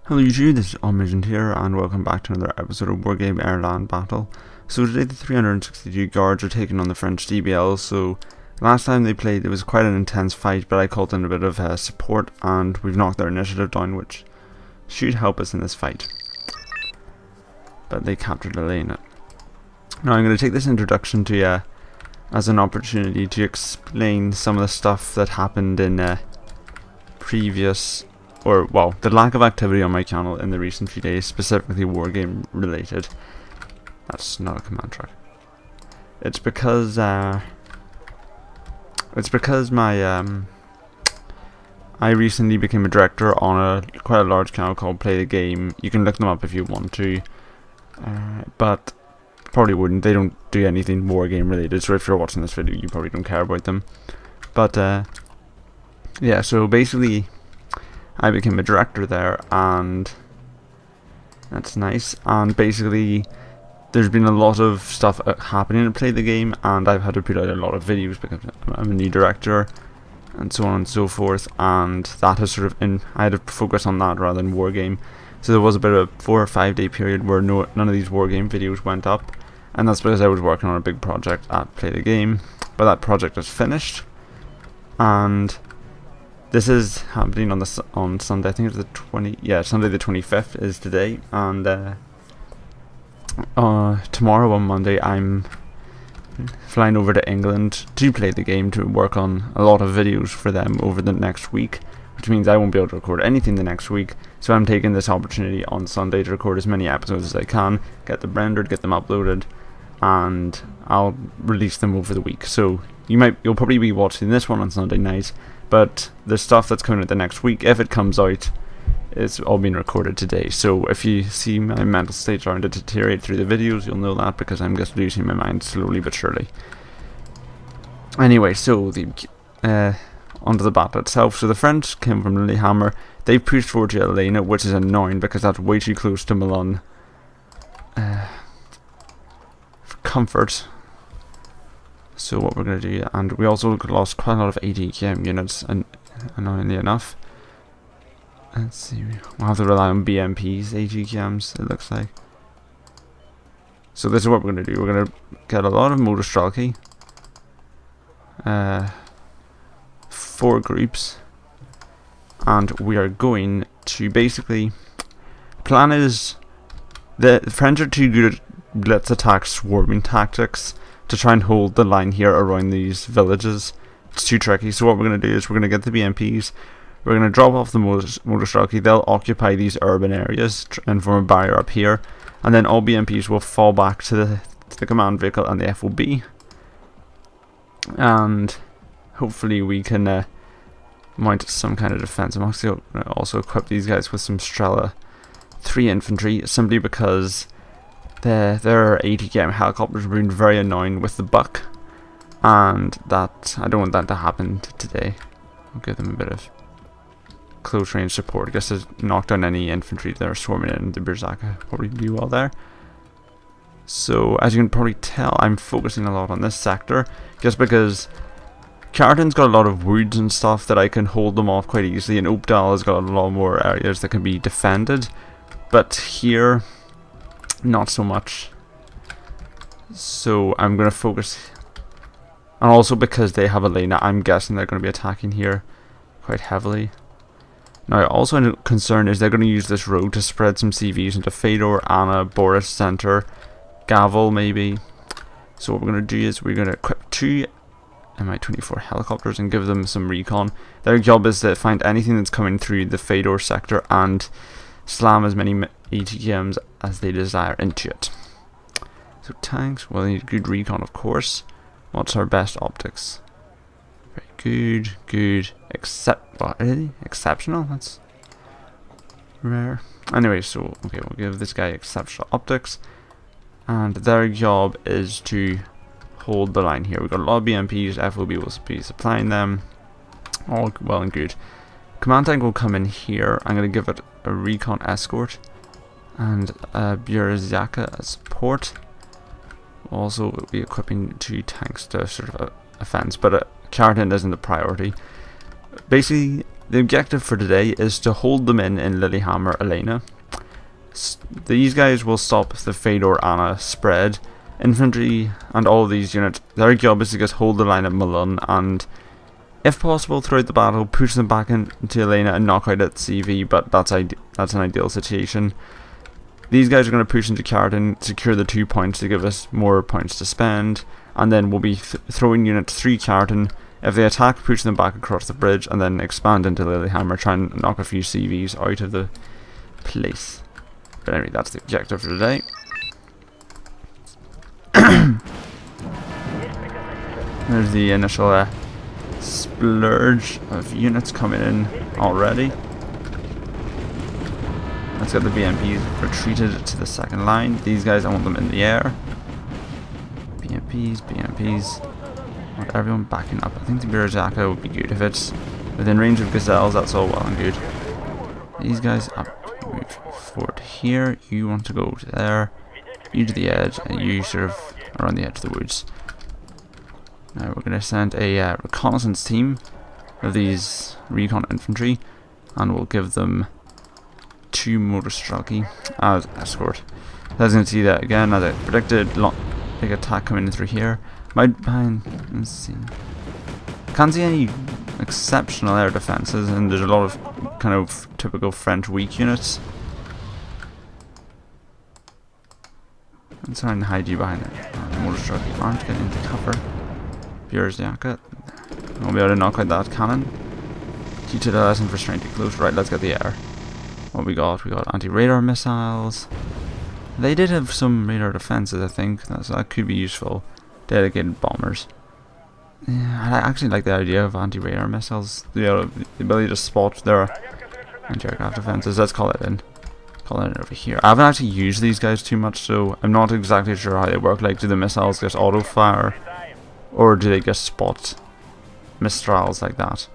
Hello YouTube, this is Omniscient here, and welcome back to another episode of Wargame Airland Battle. So today the 362 guards are taking on the French DBL, so last time they played it was quite an intense fight, but I called in a bit of support, and we've knocked their initiative down, which should help us in this fight. But they captured Elena. Now I'm going to take this introduction to you as an opportunity to explain some of the stuff that happened in previous... the lack of activity on my channel in the recent few days, specifically Wargame related. That's not a command track. It's because my I recently became a director on quite a large channel called Play the Game. You can look them up if you want to, but probably wouldn't. They don't do anything Wargame related, so if you're watching this video, you probably don't care about them. But yeah, so basically, I became a director there, and that's nice. And basically, there's been a lot of stuff happening to Play the Game, and I've had to put out a lot of videos because I'm a new director, and so on and so forth. And that has sort of I had to focus on that rather than Wargame. So there was a bit of a 4 or 5 day period where none of these Wargame videos went up, and that's because I was working on a big project at Play the Game. But that project is finished, and this is happening on Sunday. I think it's Sunday the 25th is today, and tomorrow on Monday I'm flying over to England to Play the Game to work on a lot of videos for them over the next week, which means I won't be able to record anything the next week. So I'm taking this opportunity on Sunday to record as many episodes as I can, get them rendered, get them uploaded, and I'll release them over the week. So you'll probably be watching this one on Sunday night, but the stuff that's coming out the next week, if it comes out, it's all been recorded today. So if you see my mental state starting to deteriorate through the videos, you'll know that because I'm just losing my mind slowly but surely. Anyway, so onto the battle itself. So the French came from Lillehammer. They pushed forward to Elena, which is annoying because that's way too close to Milan. For comfort. So what we're going to do, and we also lost quite a lot of ADKM units, and annoyingly enough. Let's see, we'll have to rely on BMPs, AGKMs, it looks like. So this is what we're going to do. We're going to get a lot of Motorized Rgt, 4 groups, and we are going to basically, plan is, the French are too good at blitz attack swarming tactics to try and hold the line here around these villages. It's too tricky. So what we're going to do is we're going to get the BMPs, we're going to drop off the Motorized Rgt, they'll occupy these urban areas and form a barrier up here, and then all BMPs will fall back to the command vehicle and the FOB, and hopefully we can mount some kind of defense. I'm actually going to also equip these guys with some Strela 3 infantry, simply because their ATKM helicopters have been very annoying with the buck, and that I don't want that to happen today. I'll give them a bit of close range support, just to knock down any infantry that are swarming in. The Berserker probably do well there. So as you can probably tell, I'm focusing a lot on this sector, just because Carton's got a lot of woods and stuff that I can hold them off quite easily, and Oakdale has got a lot more areas that can be defended, but here not so much. So I'm going to focus, and also because they have Elena, I'm guessing they're going to be attacking here quite heavily. Now also a concern is they're going to use this road to spread some CVs into Fedor, Anna, Boris Center, Gavel maybe. So what we're going to do is we're going to equip 2 Mi-24 helicopters and give them some recon. Their job is to find anything that's coming through the Fedor sector and slam as many ATKMs as they desire into it. So tanks, well, they need good recon, of course. What's our best optics? Very good, exceptional, that's rare. Anyway, so, okay, we'll give this guy exceptional optics, and their job is to hold the line here. We've got a lot of BMPs, FOB will be supplying them, all well and good. Command tank will come in here. I'm going to give it a recon escort, and Bierzaka as support. Also, we'll be equipping 2 tanks to sort of a fence, but Carton isn't the priority. Basically, the objective for today is to hold them in Lillehammer, Elena. These guys will stop the Fedor Anna spread. Infantry and all of these units, their job is to just hold the line at Malun and, if possible, throughout the battle, push them back into Elena and knock out at CV, but that's an ideal situation. These guys are going to push into Kärrton, secure the 2 points to give us more points to spend, and then we'll be throwing units through Kärrton. If they attack, push them back across the bridge, and then expand into Lillehammer, try and knock a few CVs out of the place. But anyway, that's the objective for today. There's the initial splurge of units coming in already. Let's get the BMPs retreated to the second line. These guys, I want them in the air. BMPs. I want everyone backing up. I think the Birajaka would be good. If it's within range of gazelles, that's all well and good. These guys up, move forward here. You want to go to there. You to the edge, and you sort of around the edge of the woods. Now we're going to send a reconnaissance team of these recon infantry, and we'll give them 2 Motorized Rgt as escort. As you can see that again, as I predicted, big attack coming in through here. Might behind, let's see. Can't see any exceptional air defences, and there's a lot of kind of typical French weak units. Let's try and hide you behind it. Motorized Rgt aren't getting into cover. Bierzjaka. I'll be able to knock out that cannon. Due to the lesson for strength close. Right, let's get the air. What we got? We got anti-radar missiles. They did have some radar defenses, I think. So that could be useful. Dedicated bombers. Yeah, I actually like the idea of anti-radar missiles. The ability to spot their anti-aircraft defenses. Let's call it in. Call it over here. I haven't actually used these guys too much, so I'm not exactly sure how they work. Like, do the missiles just auto-fire? Or do they just spot Mistrals like that?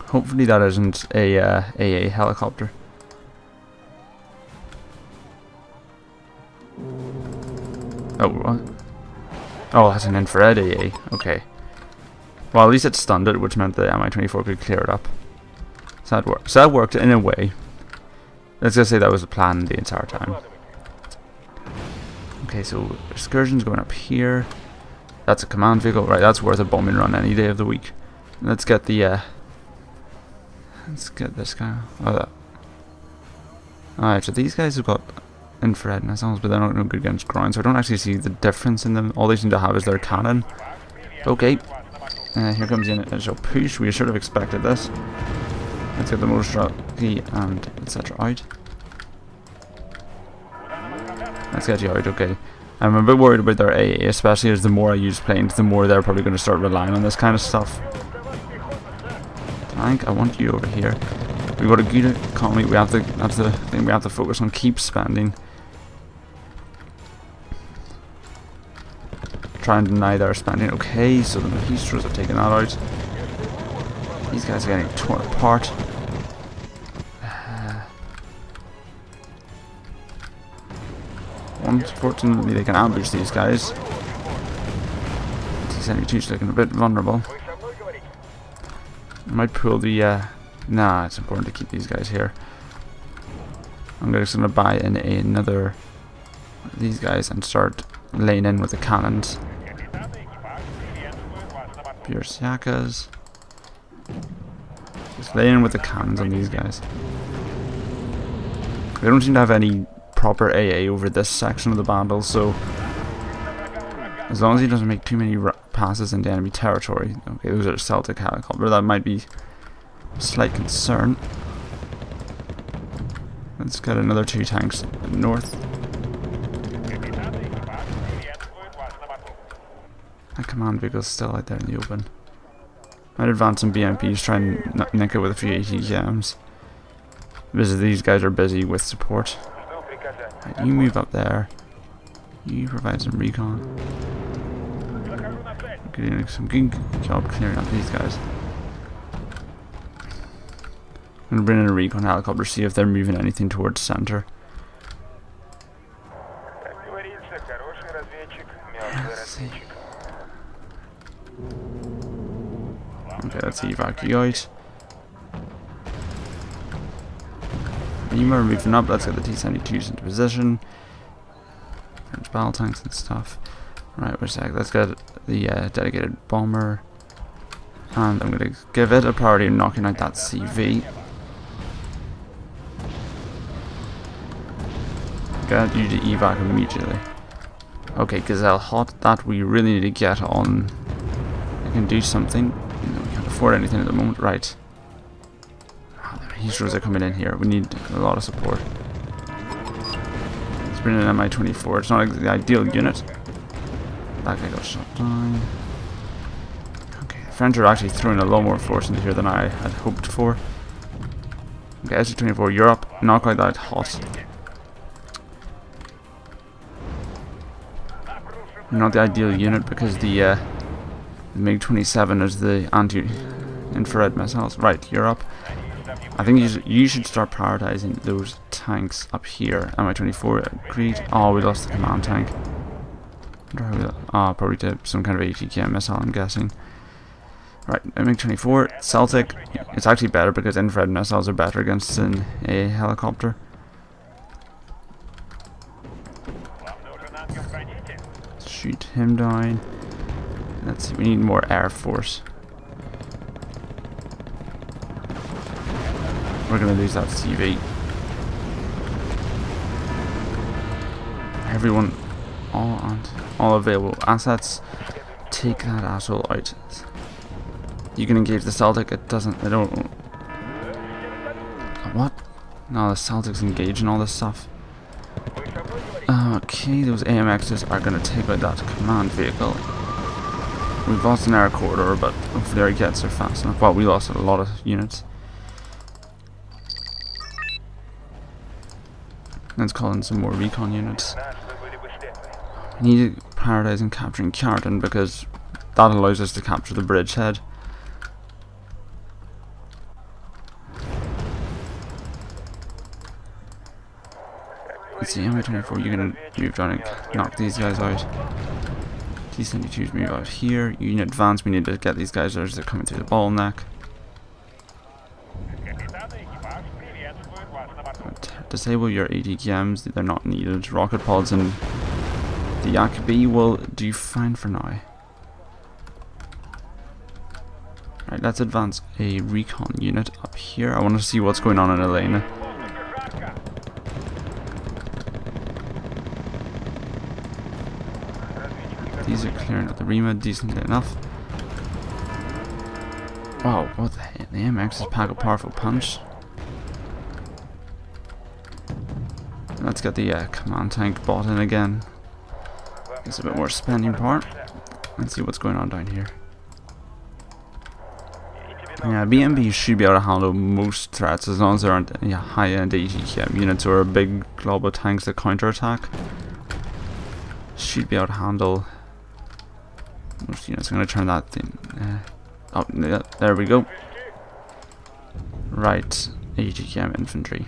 Hopefully that isn't a AA helicopter. Oh, what? Oh, that's an infrared AA. Okay. Well, at least it stunned it, which meant the Mi-24 could clear it up. So that worked. So that worked in a way. Let's just say that was the plan the entire time. Okay, so excursion's going up here. That's a command vehicle, right? That's worth a bombing run any day of the week. Let's get the let's get this guy. Oh, alright, so these guys have got infrared missiles, but they're not no good against ground, so I don't actually see the difference in them. All they seem to have is their cannon. Okay, here comes the initial push. We should have expected this. Let's get the Motorized Rgt and etc. out. Let's get you out, okay. I'm a bit worried about their AA, especially as the more I use planes, the more they're probably going to start relying on this kind of stuff. Tank, I want you over here. We've got a good economy. We have to. That's the thing. We have to focus on. Keep spending. Try and deny their spending. Okay, so the Mahistras have taken that out. These guys are getting torn apart. Unfortunately, they can ambush these guys. T-72's looking a bit vulnerable. I might pull the. Nah, it's important to keep these guys here. I'm just going to buy in another one of these guys and start laying in with the cannons. Bierzjakas. Just laying in with the cannons on these guys. They don't seem to have any proper AA over this section of the battle, so as long as he doesn't make too many passes into enemy territory. Okay, those are Celtic helicopter. That might be a slight concern. Let's get another 2 tanks north. That command vehicle's still out there in the open. Might advance some BMPs, try and nick it with a few ATGMs. Because these guys are busy with support. Right, you move up there. You provide some recon. You're doing some good job clearing up these guys. I'm gonna bring in a recon helicopter, see if they're moving anything towards center. Let's see. Okay, let's evacuate. Beamer moving up. Let's get the T-72s into position. French battle tanks and stuff. Right, wait a sec. Let's get the dedicated bomber. And I'm going to give it a priority of knocking out that CV. Get you to evac immediately. Okay, Gazelle hot. That we really need to get on. I can do something. No, we can't afford anything at the moment. Right. Heaters are coming in here. We need a lot of support. Let's bring in an Mi-24. It's not the ideal unit. That guy got shot down. Okay, the French are actually throwing a lot more force into here than I had hoped for. Okay, SU-24 Europe. Not quite that hot. Not the ideal unit because the MiG-27 is the anti-infrared missiles. Right, Europe. I think you should start prioritizing those tanks up here. Mi-24 agreed. Oh, we lost the command tank. Probably to some kind of ATKM missile, I'm guessing. Right, MiG-24, Celtic. It's actually better because infrared missiles are better against a helicopter. Shoot him down. Let's see, we need more air force. We're gonna lose that CV. Everyone, all available assets, take that asshole out. You can engage the Celtic. It doesn't. I don't. What? No, the Celtic's engaging all this stuff. Okay, those AMXs are going to take out that command vehicle. We've lost an air corridor, but hopefully our jets are fast enough. Well, we lost a lot of units. Let's call in some more recon units. We need to prioritize in capturing Carton because that allows us to capture the bridgehead. Let's see, Mi-24, you're gonna move down and knock these guys out. T-72s move out here. You need advance, we need to get these guys as they're coming through the bottleneck. Disable your ATKMs, they're not needed. Rocket pods and the Yak-B will do fine for now. Right, let's advance a recon unit up here. I want to see what's going on in Elena. These are clearing out the Rima decently enough. Wow, what the heck? The MXs pack a powerful punch. Let's get the command tank bought in again. It's a bit more spending part. Let's see what's going on down here. Yeah, BMB should be able to handle most threats as long as there aren't any high-end ATKM units or big global tanks that counter-attack. Should be able to handle most units. I'm going to turn that thing. Oh, yeah, there we go. Right, ATKM infantry.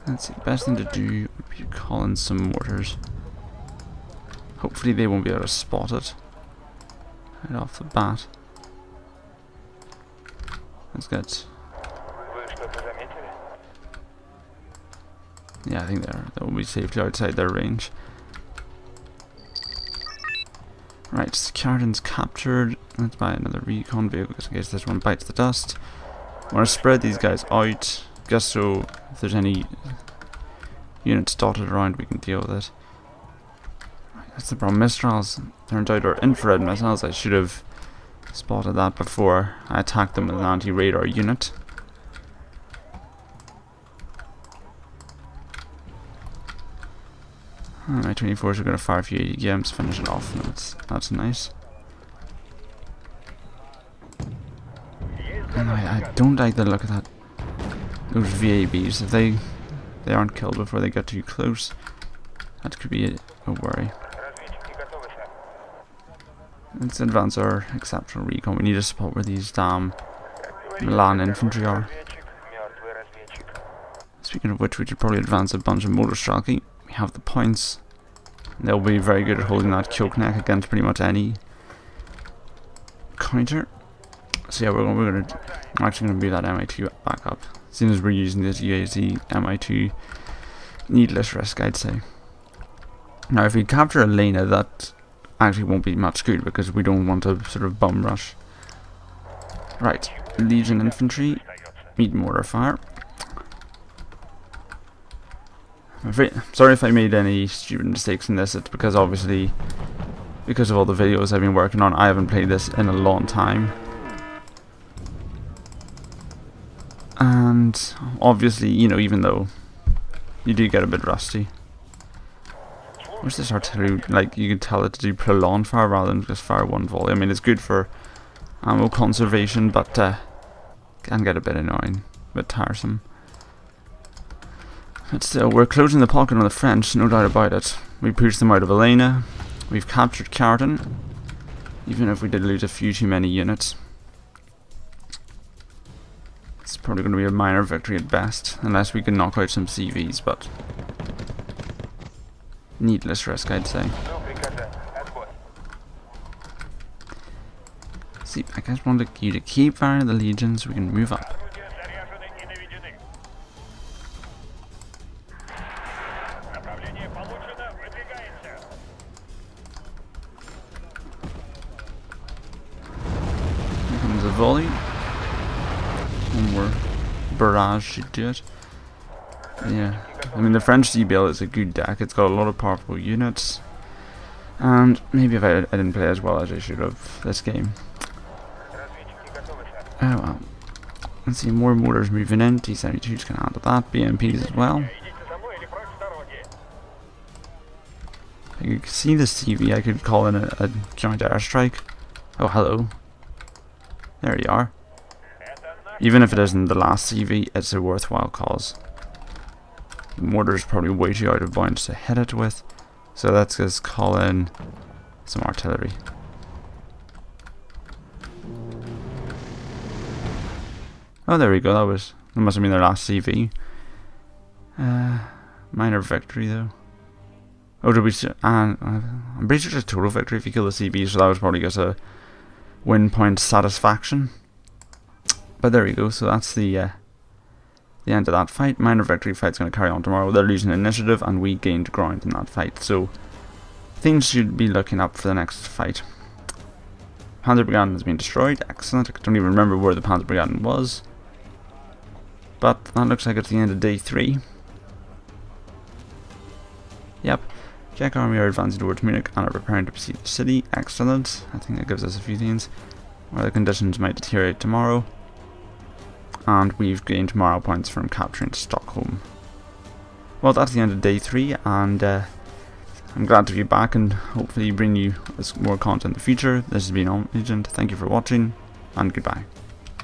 Let's see, the best thing to do would be to call in some mortars. Hopefully they won't be able to spot it right off the bat. Let's get... Yeah, I think that will be safely outside their range. Right, Carden's captured. Let's buy another recon vehicle just in case this one bites the dust. I want to spread these guys out, just so if there's any units dotted around we can deal with it. Right, that's the problem. Mistrals turned out are infrared missiles. I should have spotted that before I attacked them with an anti-radar unit. Mi-24s are going to fire a few ATKMs, finish it off. That's nice. And I don't like the look of that. Those VABs, if they aren't killed before they get too close, that could be a worry. Let's advance our exceptional recon. We need to spot where these damn Milan infantry are. Speaking of which, we should probably advance a bunch of Motorized Rgt. We have the points. They'll be very good at holding that choke neck against pretty much any counter. So yeah, we're actually gonna move that MI2 back up. As soon as we're using this UAZ MI2, needless risk, I'd say. Now, if we capture Elena, that actually won't be much good because we don't want to sort of bum rush. Right, Legion infantry, meet mortar fire. Sorry if I made any stupid mistakes in this. It's because obviously, because of all the videos I've been working on, I haven't played this in a long time. And obviously, you know, even though you do get a bit rusty. Where's this artillery? Like, you can tell it to do prolonged fire rather than just fire one volley. I mean, it's good for ammo conservation, but can get a bit annoying, a bit tiresome. But still, we're closing the pocket on the French, no doubt about it. We pushed them out of Elena. We've captured Carton, even if we did lose a few too many units. It's probably going to be a minor victory at best, unless we can knock out some CVs, but needless risk, I'd say. See, I just want you to keep firing the Legion so we can move up. Here comes a volley. One more barrage should do it. Yeah, I mean the French CBL is a good deck. It's got a lot of powerful units, and maybe if I didn't play as well as I should have this game. Oh well. Let's see, more mortars moving in. T-72's can handle that. BMPs as well. You can see the CV. I could call in a joint airstrike. Oh, hello. There you are. Even if it isn't the last CV, it's a worthwhile cause. The mortar is probably way too out of bounds to hit it with, so let's just call in some artillery. Oh, there we go. That must have been their last CV. Minor victory though. Oh, did we? I'm pretty sure it's a total victory if you kill the CV, so that was probably just a win point satisfaction. But there we go. So that's the end of that fight. Minor victory fight's going to carry on tomorrow. They're losing initiative, and we gained ground in that fight. So things should be looking up for the next fight. Panzer Brigade has been destroyed. Excellent. I don't even remember where the Panzer Brigade was. But that looks like it's the end of day 3. Yep. Czech army are advancing towards Munich and are preparing to besiege the city. Excellent. I think that gives us a few things. Weather conditions might deteriorate tomorrow. And we've gained morale points from capturing Stockholm. Well, that's the end of day 3, and I'm glad to be back and hopefully bring you more content in the future. This has been On Agent. Thank you for watching, and goodbye.